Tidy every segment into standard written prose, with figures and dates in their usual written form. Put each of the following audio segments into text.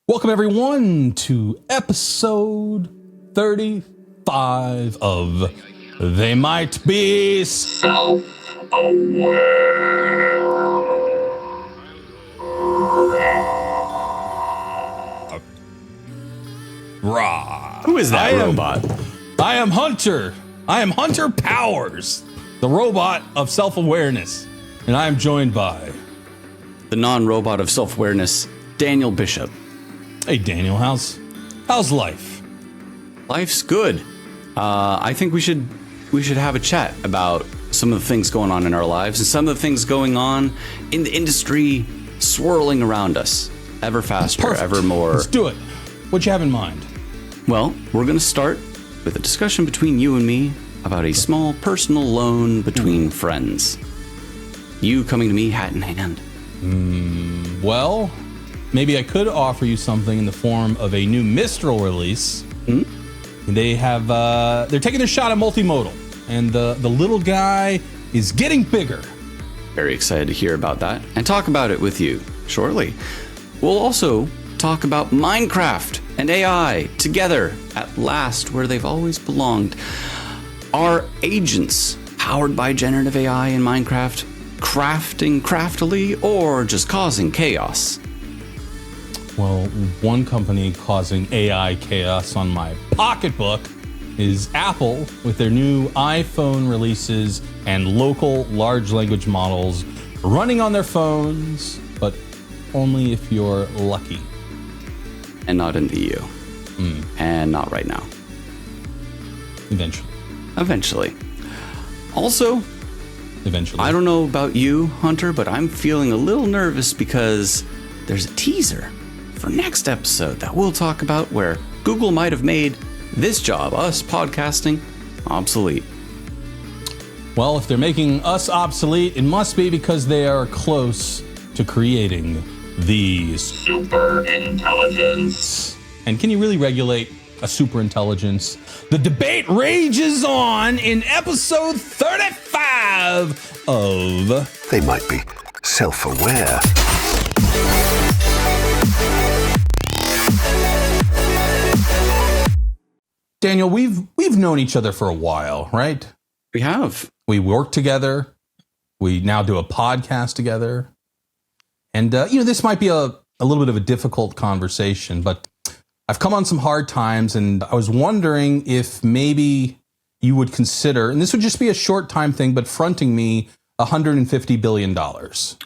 Welcome, everyone, to episode 35 of They Might Be Self-Aware. Who is that robot? I am Hunter. I am Hunter Powers, the robot of self-awareness. And I am joined by The non-robot of self-awareness, Daniel Bishop. Hey, Daniel, how's life? Life's good. I think we should have a chat about some of the things going on in our lives and some of the things going on in the industry swirling around us ever faster, Perfect. ever more. Let's do it. What you have in mind? Well, we're going to start with a discussion between you and me about a small personal loan between friends. You coming to me hat in hand. Well, maybe I could offer you something in the form of a new Mistral release. They have they're taking their shot at multimodal, and the little guy is getting bigger. Very excited to hear about that and talk about it with you shortly. We'll also talk about Minecraft and AI together at last, where they've always belonged. Are agents powered by generative AI in Minecraft crafting craftily or just causing chaos? Well, one company causing AI chaos on my pocketbook is Apple, with their new iPhone releases and local large language models running on their phones, but only if you're lucky. And not in the EU. And not right now. Eventually. Also, Eventually. I don't know about you, Hunter, but I'm feeling a little nervous because there's a teaser for next episode that we'll talk about where Google might have made this job, us podcasting, obsolete. Well, if they're making us obsolete, it must be because they are close to creating the Superintelligence. And can you really regulate a superintelligence? The debate rages on in episode 35 of They Might Be Self-Aware. Daniel, we've known each other for a while, right? We have. We work together. We now do a podcast together. And, this might be a little bit of a difficult conversation, but I've come on some hard times, and I was wondering if maybe you would consider, and this would just be a short time thing, but fronting me $150 billion.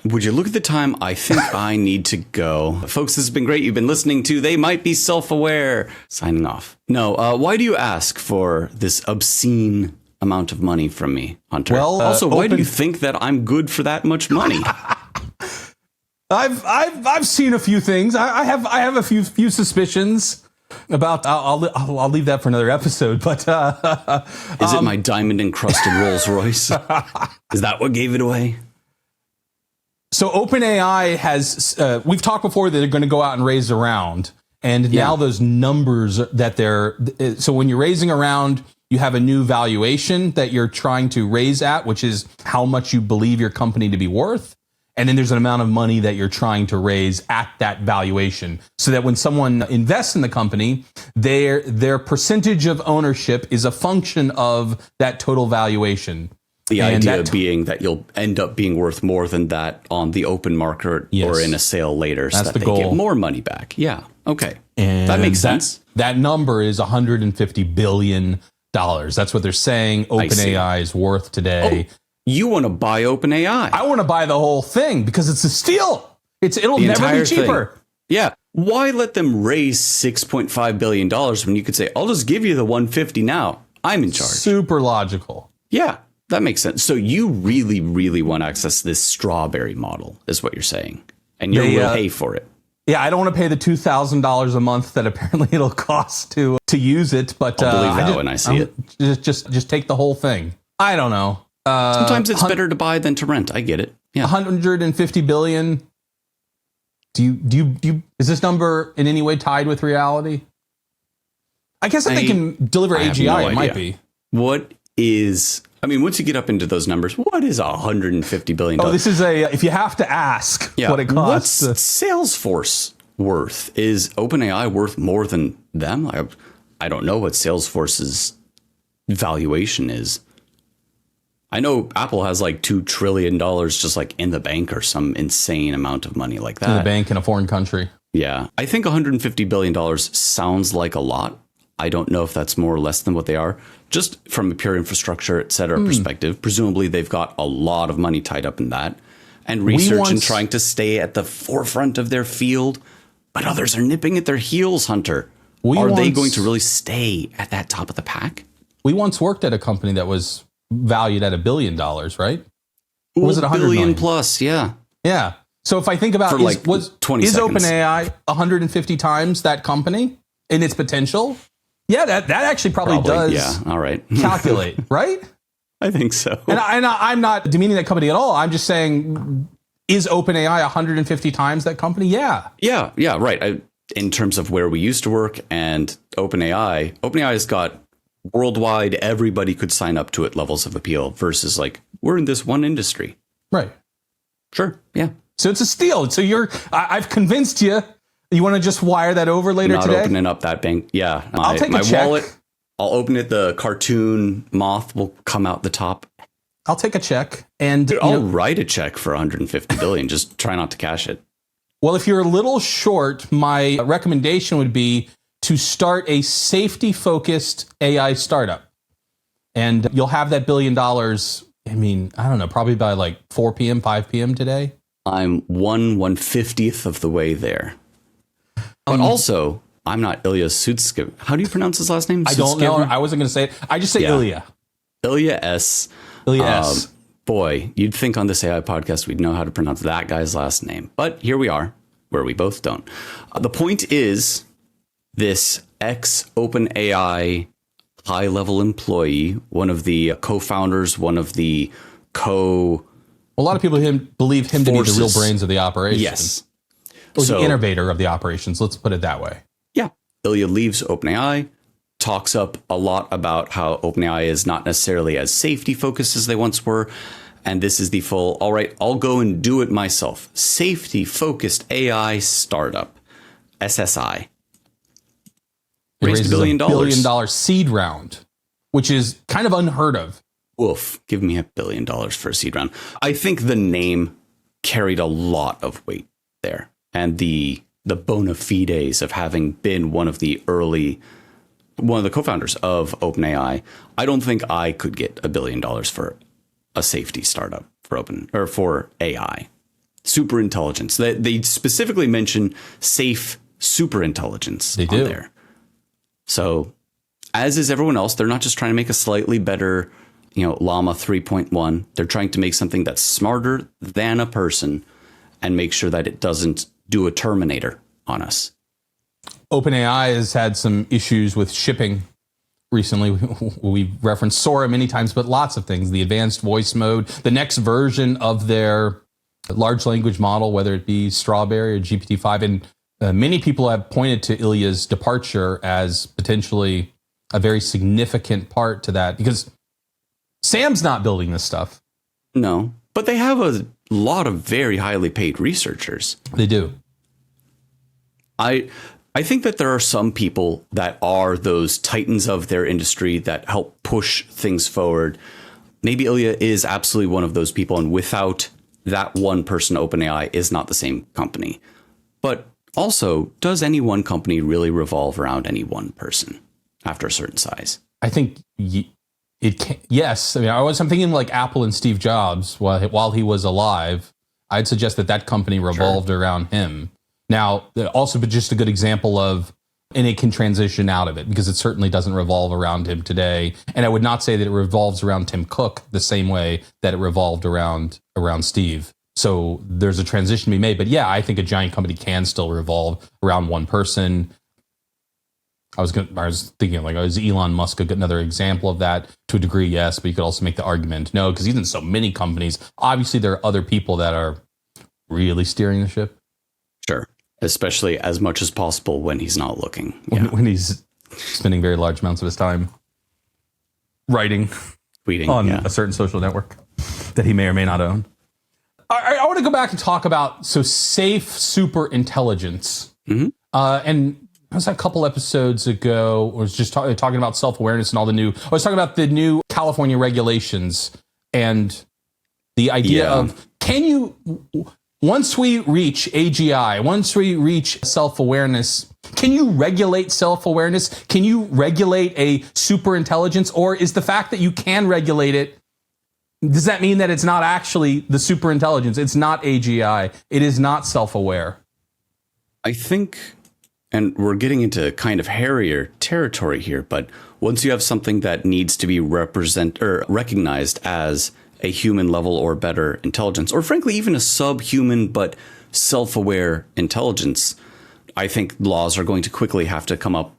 Would you look at the time? I think I need to go. Folks, this has been great. You've been listening to They Might Be Self-Aware. Signing off. No, why do you ask for this obscene amount of money from me, Hunter? Well, also, why do you think that I'm good for that much money? I've seen a few things. I have a few suspicions about. I'll leave that for another episode. But is it my diamond encrusted Rolls Royce? Is that what gave it away? So OpenAI has. We've talked before that they're going to go out and raise a round, and now those numbers that they're. So when you're raising a round, you have a new valuation that you're trying to raise at, which is how much you believe your company to be worth. And then there's an amount of money that you're trying to raise at that valuation, so that when someone invests in the company, their percentage of ownership is a function of that total valuation. The idea being that you'll end up being worth more than that on the open market or in a sale later, so that they get more money back. Yeah. Okay. And that makes sense. That number is $150 billion. That's what they're saying OpenAI is worth today. Oh. You want to buy OpenAI? I want to buy the whole thing because it's a steal. It'll never be cheaper. Thing. Yeah. Why let them raise $6.5 billion when you could say, I'll just give you the 150 now. I'm in charge. Super logical. Yeah, that makes sense. So you really, really want to access this strawberry model is what you're saying. And you're going to pay for it. Yeah, I don't want to pay the $2,000 a month that apparently it'll cost to use it. But I'll believe that when I see it. Just take the whole thing. I don't know. Sometimes it's better to buy than to rent. I get it. Yeah. 150 billion. Do you is this number in any way tied with reality? I guess if they can deliver AGI, it might be. What is, I mean, once you get up into those numbers, what is $150 billion? Oh, this is if you have to ask what it costs. What's Salesforce worth? Is OpenAI worth more than them? I don't know what Salesforce's valuation is. I know Apple has like $2 trillion just like in the bank or some insane amount of money like that. In the bank in a foreign country. Yeah. I think $150 billion sounds like a lot. I don't know if that's more or less than what they are. Just from a pure infrastructure, et cetera, perspective, presumably they've got a lot of money tied up in that and research and trying to stay at the forefront of their field. But others are nipping at their heels, Hunter. Are they going to really stay at that top of the pack? We once worked at a company that was valued at $1 billion, right? Or was it 100 billion million plus? Yeah. Yeah. So if I think about is OpenAI 150 times that company in its potential? Yeah, that actually probably does. Yeah. All right. Calculate, right? I think so. And I'm not demeaning that company at all. I'm just saying, is OpenAI 150 times that company? Yeah. Yeah. Yeah. Right. In terms of where we used to work and OpenAI has got worldwide, everybody could sign up to it levels of appeal versus like we're in this one industry. Right. Sure. Yeah. So it's a steal. So I've convinced you. You want to just wire that over later today? Not opening up that bank. Yeah. I'll take a check. Wallet. I'll open it. The cartoon moth will come out the top. I'll take a check and I'll write a check for 150 billion. Just try not to cash it. Well, if you're a little short, my recommendation would be to start a safety-focused AI startup. And you'll have that $1 billion, I mean, I don't know, probably by like 4 p.m., 5 p.m. today. I'm 1/150th of the way there. But also, I'm not Ilya Sutskever. How do you pronounce his last name? I don't know. I wasn't going to say it. I just say Ilya. Ilya S. Ilya S. Boy, you'd think on this AI podcast we'd know how to pronounce that guy's last name. But here we are, where we both don't. The point is, this ex-OpenAI high-level employee, one of the co-founders, one of the a lot of people believe him to be the real brains of the operation. Yes. Or the innovator of the operations. Let's put it that way. Yeah. Ilya leaves OpenAI, talks up a lot about how OpenAI is not necessarily as safety focused as they once were. And this is the full, all right, I'll go and do it myself. Safety focused AI startup, SSI. Raised $1 billion. $1 billion seed round, which is kind of unheard of. Woof, give me $1 billion for a seed round. I think the name carried a lot of weight there. And the bona fides of having been one of the co-founders of OpenAI, I don't think I could get $1 billion for a safety startup for AI. Superintelligence. They specifically mention safe superintelligence on there. So, as is everyone else, they're not just trying to make a slightly better, Llama 3.1. They're trying to make something that's smarter than a person and make sure that it doesn't do a Terminator on us. OpenAI has had some issues with shipping recently. We've referenced Sora many times, but lots of things. The advanced voice mode, the next version of their large language model, whether it be Strawberry or GPT-5. And many people have pointed to Ilya's departure as potentially a very significant part to that, because Sam's not building this stuff. No, but they have a lot of very highly paid researchers. They do. I think that there are some people that are those titans of their industry that help push things forward. Maybe Ilya is absolutely one of those people, and without that one person, OpenAI is not the same company. But also, does any one company really revolve around any one person after a certain size? I think it can. Yes. I mean, I'm thinking like Apple and Steve Jobs while he was alive. I'd suggest that company revolved around him. Now, also, but just a good example of, and it can transition out of it because it certainly doesn't revolve around him today. And I would not say that it revolves around Tim Cook the same way that it revolved around Steve. So there's a transition to be made. But yeah, I think a giant company can still revolve around one person. I was thinking like, is Elon Musk another example of that? To a degree, yes, but you could also make the argument no, because he's in so many companies. Obviously, there are other people that are really steering the ship. Sure. Especially as much as possible when he's not looking. When he's spending very large amounts of his time tweeting on a certain social network that he may or may not own. I want to go back and talk about safe superintelligence. And I was a couple episodes ago, I was just talking about self-awareness and all the new, I was talking about the new California regulations and the idea of, can you, once we reach AGI, once we reach self-awareness, can you regulate self-awareness? Can you regulate a superintelligence? Or is the fact that you can regulate it, does that mean that it's not actually the superintelligence? It's not AGI. It is not self-aware. I think, and we're getting into kind of hairier territory here, but once you have something that needs to be recognized as a human level or better intelligence, or frankly, even a subhuman but self-aware intelligence, I think laws are going to quickly have to come up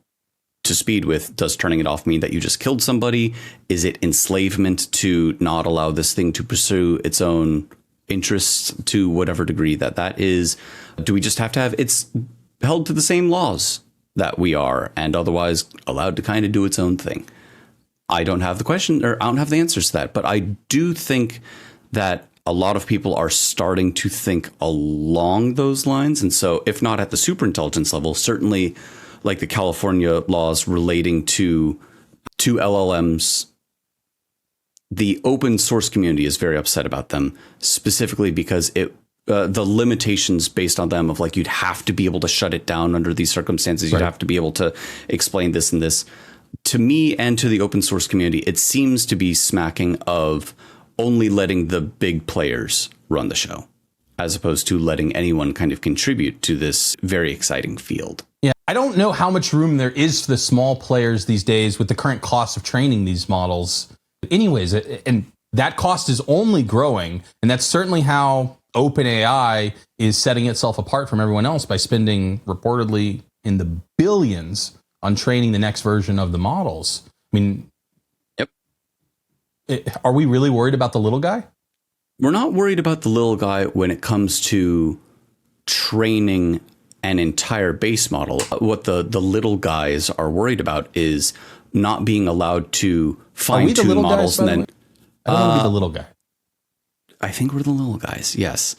to speed with, does turning it off mean that you just killed somebody? Is it enslavement to not allow this thing to pursue its own interests to whatever degree that is? Do we just have to have it's held to the same laws that we are and otherwise allowed to kind of do its own thing? I don't have the question, or I don't have the answers to that, but I do think that a lot of people are starting to think along those lines. And so if not at the superintelligence level, certainly like the California laws relating to LLMs, the open source community is very upset about them, specifically because the limitations based on them of like, you'd have to be able to shut it down under these circumstances. You'd have to be able to explain this and this. To me and to the open source community, it seems to be smacking of only letting the big players run the show, as opposed to letting anyone kind of contribute to this very exciting field. Yeah, I don't know how much room there is for the small players these days with the current cost of training these models. Anyways, and that cost is only growing, and that's certainly how OpenAI is setting itself apart from everyone else by spending reportedly in the billions on training the next version of the models. I mean, are we really worried about the little guy? We're not worried about the little guy when it comes to training an entire base model. What the little guys are worried about is not being allowed to fine-tune models. Guys, and then I don't want to be the little guy. I think we're the little guys. Yes.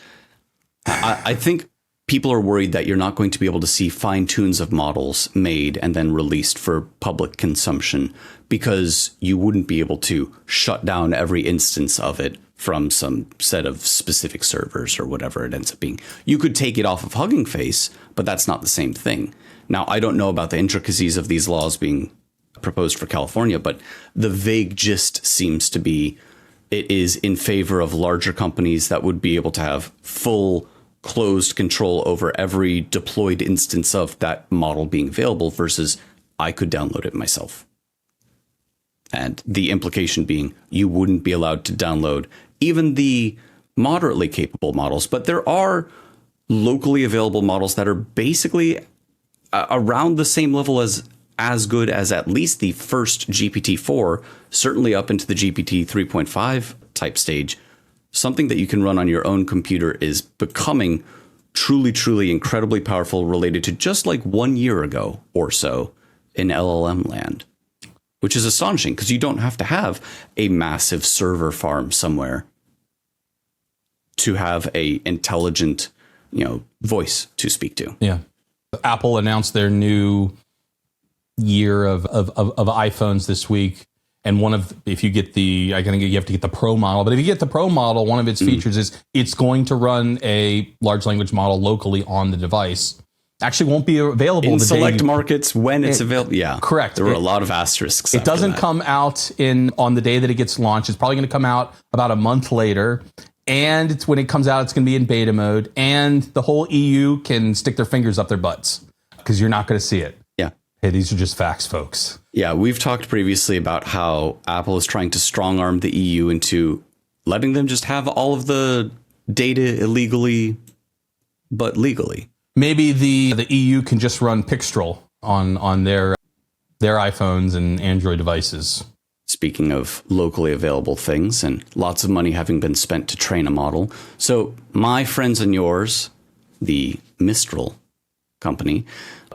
I think people are worried that you're not going to be able to see fine tunes of models made and then released for public consumption because you wouldn't be able to shut down every instance of it from some set of specific servers or whatever it ends up being. You could take it off of Hugging Face, but that's not the same thing. Now, I don't know about the intricacies of these laws being proposed for California, but the vague gist seems to be it is in favor of larger companies that would be able to have full closed control over every deployed instance of that model being available versus I could download it myself. And the implication being you wouldn't be allowed to download even the moderately capable models, but there are locally available models that are basically around the same level as good as at least the first GPT-4, certainly up into the GPT 3.5 type stage. Something that you can run on your own computer is becoming truly, truly incredibly powerful related to just like 1 year ago or so in LLM land, which is astonishing because you don't have to have a massive server farm somewhere to have a intelligent, voice to speak to. Yeah. Apple announced their new year of iPhones this week. And if you get you have to get the Pro model. But if you get the Pro model, one of its features is it's going to run a large language model locally on the device. Actually won't be available in select markets when it's available. Yeah, correct. There were a lot of asterisks. It doesn't come out on the day that it gets launched. It's probably going to come out about a month later. And when it comes out, it's going to be in beta mode. And the whole EU can stick their fingers up their butts because you're not going to see it. Yeah. Hey, these are just facts, folks. Yeah, we've talked previously about how Apple is trying to strong arm the EU into letting them just have all of the data illegally, but legally. Maybe the EU can just run Pixtrel on their iPhones and Android devices. Speaking of locally available things and lots of money having been spent to train a model. So my friends and yours, the Mistral company,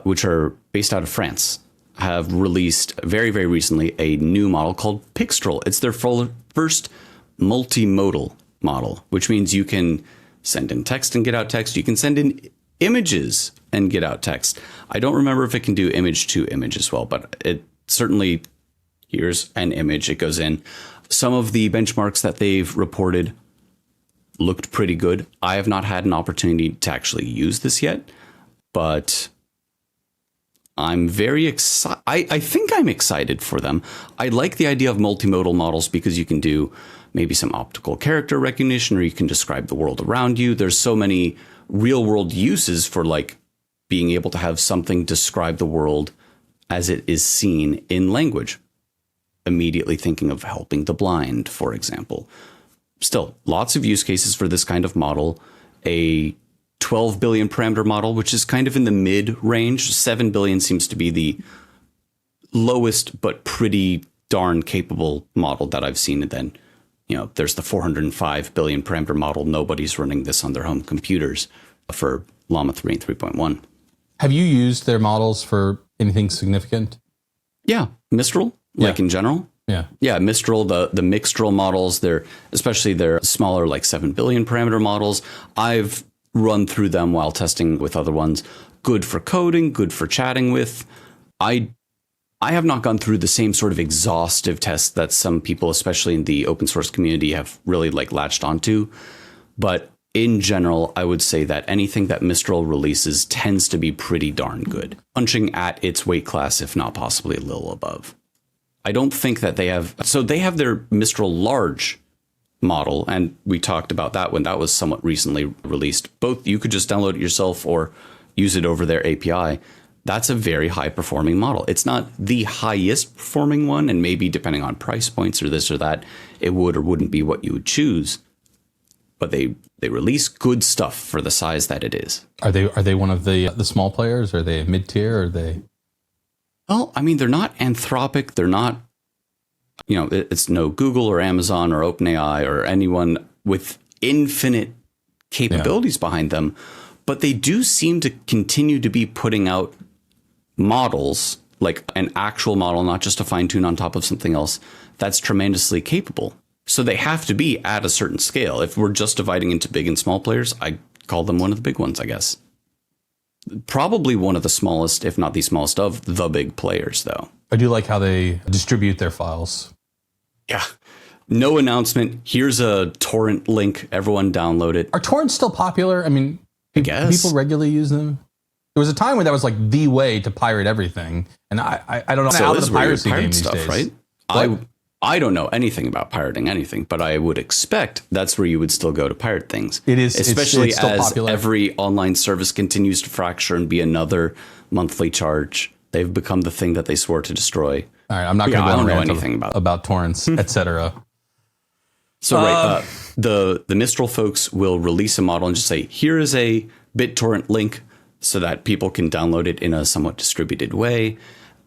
which are based out of France, have released very, very recently a new model called Pixtrel. It's their first multimodal model, which means you can send in text and get out text. You can send in images and get out text. I don't remember if it can do image to image as well, but it certainly, here's an image, it goes in. Some of the benchmarks that they've reported looked pretty good. I have not had an opportunity to actually use this yet, but I'm very excited. I think I'm excited for them. I like the idea of multimodal models because you can do maybe some optical character recognition, or you can describe the world around you. There's so many real world uses for like being able to have something describe the world as it is seen in language. Immediately thinking of helping the blind, for example. Still, lots of use cases for this kind of model. A 12 billion parameter model, which is kind of in the mid range. 7 billion seems to be the lowest, but pretty darn capable model that I've seen. And then, there's the 405 billion parameter model. Nobody's running this on their home computers for Llama 3 and 3.1. Have you used their models for anything significant? Yeah. Mistral, like in general. Yeah. Yeah. Mistral, the Pixtrel models, especially their smaller, like 7 billion parameter models. I've run through them while testing with other ones. Good for coding, good for chatting with. I have not gone through the same sort of exhaustive tests that some people, especially in the open source community, have really like latched onto. But in general, I would say that anything that Mistral releases tends to be pretty darn good, punching at its weight class, if not possibly a little above. I don't think that they have their Mistral large model, and we talked about that when that was somewhat recently released. Both you could just download it yourself or use it over their API. That's a very high performing model. It's not the highest performing one, and maybe depending on price points or this or that, it would or wouldn't be what you would choose. But they release good stuff for the size that it is. Are they one of the small players? Are they mid tier? Are they? Well, I mean, they're not Anthropic. They're not, it's no Google or Amazon or OpenAI or anyone with infinite capabilities behind them. But they do seem to continue to be putting out models, like an actual model, not just a fine tune on top of something else, that's tremendously capable. So they have to be at a certain scale. If we're just dividing into big and small players, I call them one of the big ones, I guess. Probably one of the smallest, if not the smallest of the big players, though. I do like how they distribute their files. Yeah. No announcement. Here's a torrent link. Everyone download it. Are torrents still popular? I mean, I guess people regularly use them. There was a time when that was like the way to pirate everything, and I don't know how the piracy game these days. Right? I don't know anything about pirating anything, but I would expect that's where you would still go to pirate things. It is, especially it's still as popular. Every online service continues to fracture and be another monthly charge. They've become the thing that they swore to destroy. All right, I'm not going to go on know anything about torrents, etc. So the Mistral folks will release a model and just say, here is a BitTorrent link so that people can download it in a somewhat distributed way.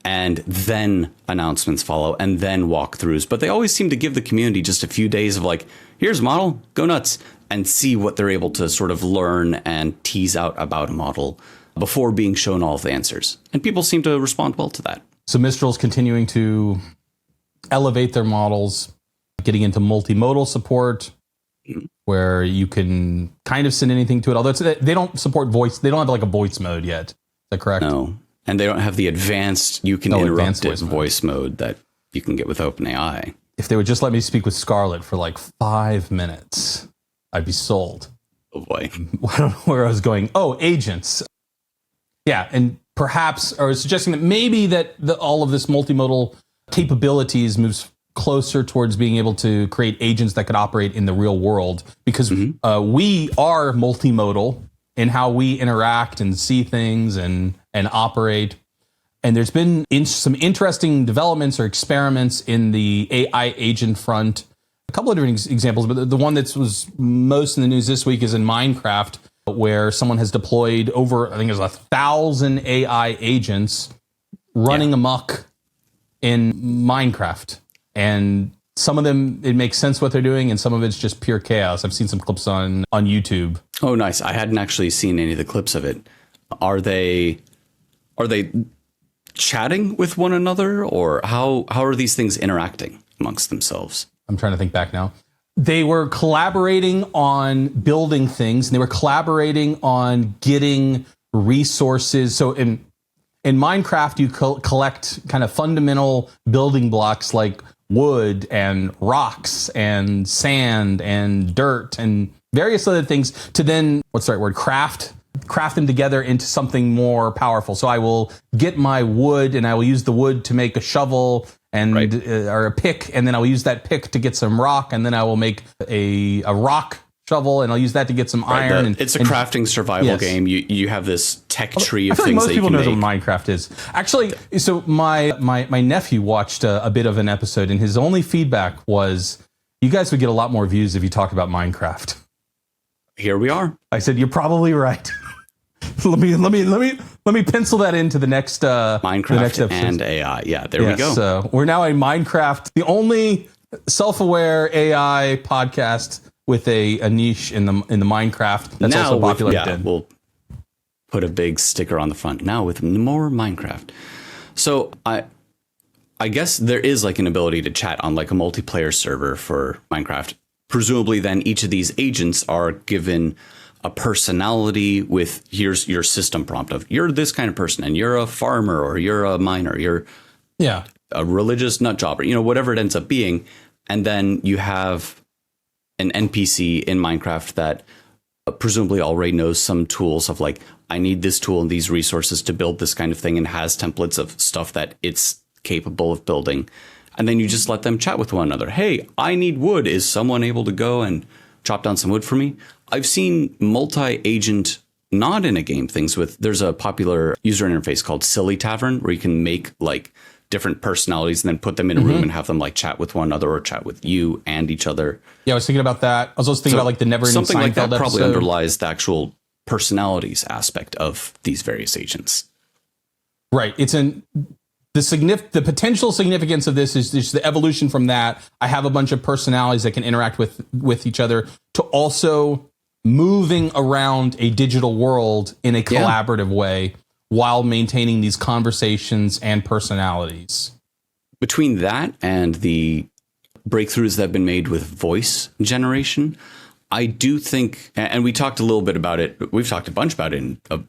And then announcements follow and then walkthroughs. But they always seem to give the community just a few days of like, here's a model, go nuts, and see what they're able to sort of learn and tease out about a model before being shown all of the answers. And people seem to respond well to that. So Mistral's continuing to elevate their models, getting into multimodal support, where you can kind of send anything to it. Although they don't support voice. They don't have like a voice mode yet. Is that correct? No. And they don't have the advanced, you can interrupt it voice mode that you can get with OpenAI. If they would just let me speak with Scarlett for like 5 minutes, I'd be sold. Oh boy. I don't know where I was going. Oh, agents. Yeah, and perhaps, or suggesting that maybe that all of this multimodal capabilities moves closer towards being able to create agents that could operate in the real world, because we are multimodal in how we interact and see things and operate. And there's been some interesting developments or experiments in the AI agent front. A couple of different examples, but the one that was most in the news this week is in Minecraft, where someone has deployed over, I think it was 1,000 AI agents running amok in Minecraft. And some of them, it makes sense what they're doing, and some of it's just pure chaos. I've seen some clips on YouTube. Oh, nice. I hadn't actually seen any of the clips of it. Are they chatting with one another, or how are these things interacting amongst themselves? I'm trying to think back now. They were collaborating on building things, and they were collaborating on getting resources. So in Minecraft, you collect kind of fundamental building blocks like wood and rocks and sand and dirt and various other things to then, what's the right word, craft them together into something more powerful. So I will get my wood and I will use the wood to make a shovel and or a pick, and then I will use that pick to get some rock, and then I will make a rock shovel, and I'll use that to get some iron. It's a crafting survival game. You have this tech tree of I feel things like most that people you know can make. what Minecraft is. Actually, so my nephew watched a bit of an episode, and his only feedback was, "You guys would get a lot more views if you talked about Minecraft." Here we are. I said, "You're probably right." let me pencil that into the next Minecraft the next episode. and AI. Yeah, there we go. So we're now a Minecraft, the only self-aware AI podcast with a niche in the Minecraft that's also popular. We'll put a big sticker on the front now with more Minecraft. So I guess there is like an ability to chat on like a multiplayer server for Minecraft. Presumably then each of these agents are given a personality with here's your system prompt of you're this kind of person and you're a farmer or you're a miner, you're a religious nut jobber, whatever it ends up being. And then you have an NPC in Minecraft that presumably already knows some tools of like, I need this tool and these resources to build this kind of thing, and has templates of stuff that it's capable of building. And then you just let them chat with one another. Hey, I need wood. Is someone able to go and chop down some wood for me? I've seen multi-agent, not in a game things with, there's a popular user interface called Silly Tavern where you can make like different personalities and then put them in a room and have them like chat with one another or chat with you and each other. Yeah, I was thinking about that. I was also thinking about like the Never Ending something like that Seinfeld probably episode. underlies the actual personalities aspect of these various agents. Right. It's the potential significance of this is just the evolution from that. I have a bunch of personalities that can interact with each other to also moving around a digital world in a collaborative way while maintaining these conversations and personalities. Between that and the breakthroughs that have been made with voice generation, I do think, and we talked a little bit about it, we've talked a bunch about it in a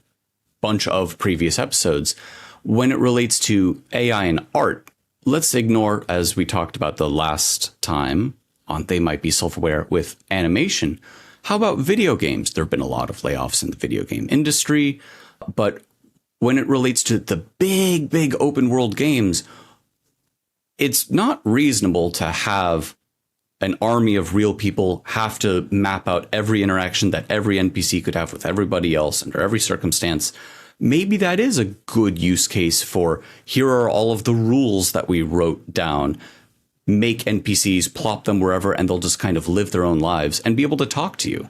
bunch of previous episodes, when it relates to AI and art, let's ignore, as we talked about the last time on They Might Be Self-Aware with animation. How about video games? There have been a lot of layoffs in the video game industry, but when it relates to the big open world games, it's not reasonable to have an army of real people have to map out every interaction that every NPC could have with everybody else under every circumstance. Maybe that is a good use case for here are all of the rules that we wrote down. Make NPCs, plop them wherever, and they'll just kind of live their own lives and be able to talk to you.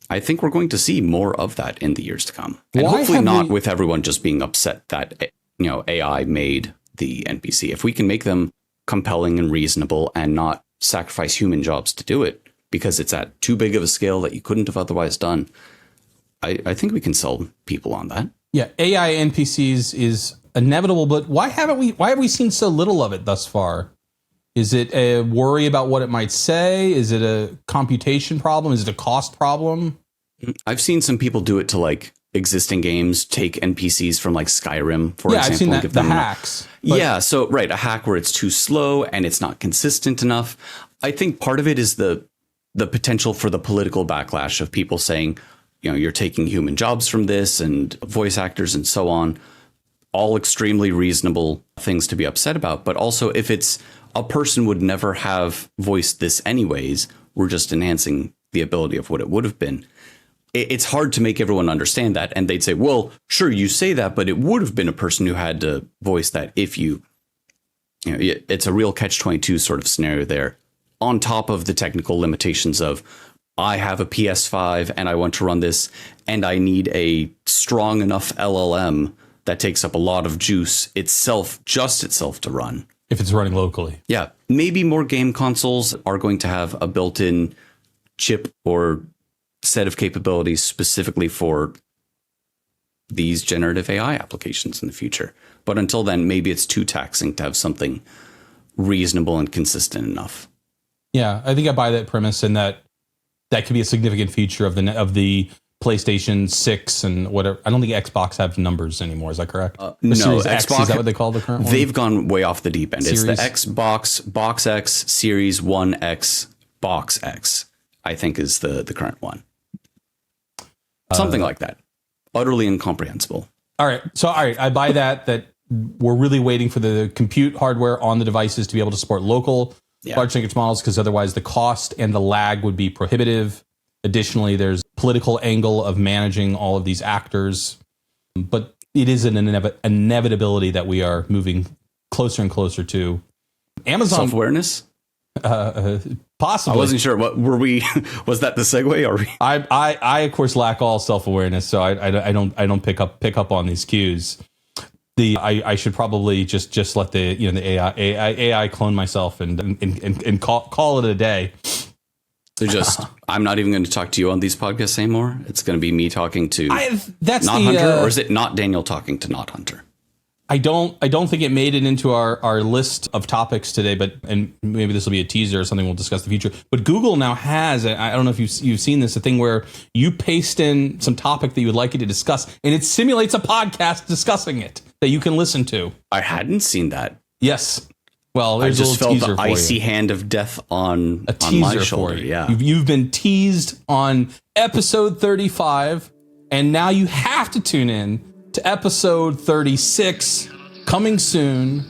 I think we're going to see more of that in the years to come. And hopefully not with everyone just being upset that, AI made the NPC. If we can make them compelling and reasonable and not sacrifice human jobs to do it because it's at too big of a scale that you couldn't have otherwise done, I think we can sell people on that. Yeah, AI NPCs is inevitable, but why have we seen so little of it thus far? Is it a worry about what it might say? Is it a computation problem? Is it a cost problem? I've seen some people do it to like existing games, take NPCs from like Skyrim, for example. I've seen that, give the them hacks. A hack where it's too slow and it's not consistent enough. I think part of it is the potential for the political backlash of people saying, you're taking human jobs from this and voice actors and so on. All extremely reasonable things to be upset about. But also if it's a person would never have voiced this anyways, we're just enhancing the ability of what it would have been. It's hard to make everyone understand that. And they'd say, well, sure, you say that, but it would have been a person who had to voice that if it's a real catch-22 sort of scenario there. On top of the technical limitations of, I have a PS5 and I want to run this and I need a strong enough LLM that takes up a lot of juice itself to run. If it's running locally. Yeah. Maybe more game consoles are going to have a built-in chip or set of capabilities specifically for these generative AI applications in the future. But until then, maybe it's too taxing to have something reasonable and consistent enough. Yeah, I think I buy that premise, and that could be a significant feature of the PlayStation 6 and whatever. I don't think Xbox have numbers anymore. Is that correct? No, Series X, Xbox, is that what they call the current one? They've gone way off the deep end. Series? It's the Xbox Box X, Series 1X, Box X, I think is the current one. Something like that. Utterly incomprehensible. All right. So, all right. I buy that we're really waiting for the compute hardware on the devices to be able to support local large language models, because otherwise the cost and the lag would be prohibitive. Additionally, there's political angle of managing all of these actors. But it is an inevitability that we are moving closer and closer to. Amazon Self-awareness? Possibly. I wasn't sure. What were we? Was that the segue? Or I of course lack all self-awareness, so I don't pick up on these cues. I should probably just let the AI clone myself and call it a day. So I'm not even going to talk to you on these podcasts anymore. It's going to be me talking to that's Not Hunter, or is it not Daniel talking to Not Hunter? I don't think it made it into our list of topics today, and maybe this will be a teaser or something we'll discuss in the future. But Google now has, I don't know if you've seen this, a thing where you paste in some topic that you would like it to discuss, and it simulates a podcast discussing it that you can listen to. I hadn't seen that. Yes. Well, I there's just a little felt teaser the for icy you. hand of death on Teaser my for shoulder. you. Yeah, You've been teased on episode 35, and now you have to tune in to episode 36, coming soon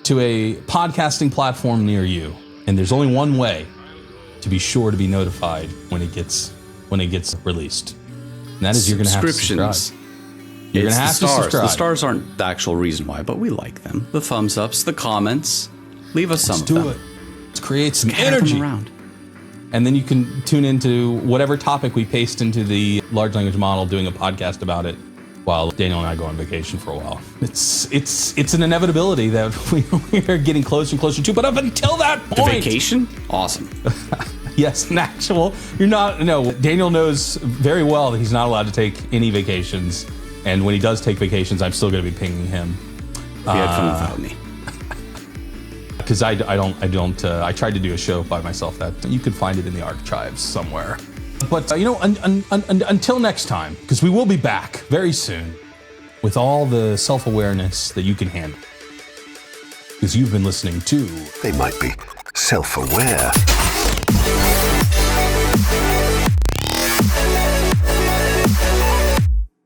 to a podcasting platform near you. And there's only one way to be sure to be notified when it gets released, and that is you're going to have to subscribe. You're going to have to subscribe. The stars aren't the actual reason why, but we like them. The thumbs ups, the comments. Leave us some of them. Let's do it. Let's create some Scatter energy. them around. And then you can tune into whatever topic we paste into the large language model, doing a podcast about it while Daniel and I go on vacation for a while. It's an inevitability that we are getting closer and closer to. But up until that point, The vacation? Awesome. yes, an actual. Daniel knows very well that he's not allowed to take any vacations. And when he does take vacations, I'm still going to be pinging him. He had fun without me. Because I tried to do a show by myself that you could find it in the archives somewhere. But, until next time, because we will be back very soon with all the self-awareness that you can handle. Because you've been listening to... They might be self-aware.